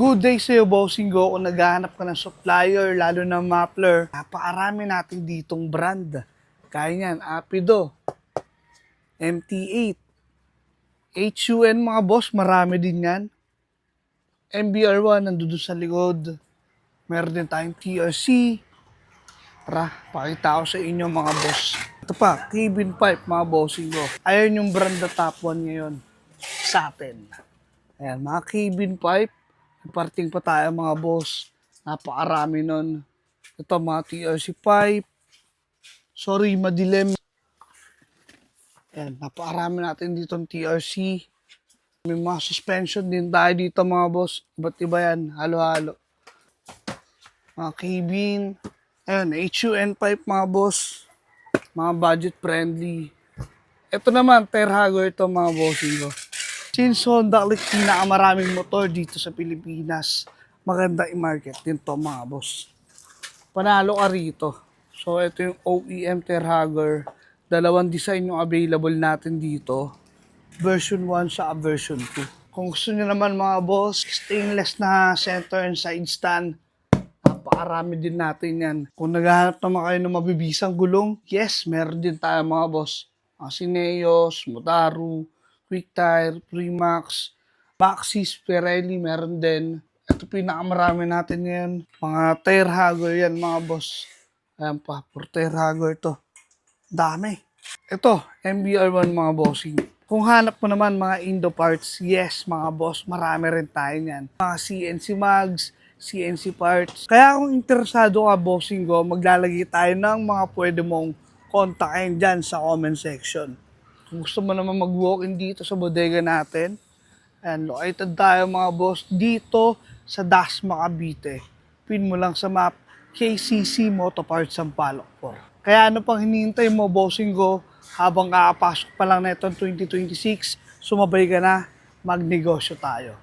Good day sa'yo, bossing go. Kung naghahanap ka ng supplier, lalo na muffler, napakarami natin ditong brand. Kaya niyan, Apido, MT8, HUN mga boss, marami din yan. MBR1, nandun sa likod. Meron din tayong TRC. Tara, pakita ko sa inyo mga boss. Ito pa, Cabin Pipe mga bossing go. Ayan yung brand na top 1 ngayon sa atin. Ayan, mga Cabin Pipe. Parting pa tayo mga boss. Napakarami nun. Ito mga TRC pipe. Sorry, madilim. Ayan, napakarami natin dito ng TRC. May mga suspension din tayo dito mga boss. Iba't iba yan. Halo-halo. Mga cabin. Ayan, HUN pipe mga boss. Mga budget friendly. Ito naman, Terhago ito mga bossing ko. Since Honda ulit pinakamaraming motor dito sa Pilipinas, maganda i-market din to mga boss. Panalo ka rito. So ito yung OEM Terhager. Dalawang design yung available natin dito. Version 1 sa version 2. Kung gusto nyo naman mga boss, stainless na center and side stand. Napakarami din natin yan. Kung naghahanap naman kayo ng mabibisang gulong, yes, meron din tayo mga boss. Sineos, Motaru, Quick Tire, Premax, Maxxis, Pirelli, meron din. Ito pinakamarami natin yan. Mga Terhager yan mga boss. Ayan pa, for Terhager to. Dami. Ito, MBR1 mga bossing. Kung hanap mo naman mga Indo parts, yes mga boss, marami rin tayo yan. Mga CNC mags, CNC parts. Kaya kung interesado ka bossing go, maglalagay tayo ng mga pwede mong kontakin dyan sa comment section. Kung gusto mo naman mag-walk-in dito sa bodega natin, and located tayo mga boss dito sa Dasma, Cavite. Pin mo lang sa map, KCC Moto Parts Sampaloc 4. Kaya ano pang hinihintay mo, bossing go, habang kakapasok pa lang na itong 2026, sumabay ka na, magnegosyo tayo.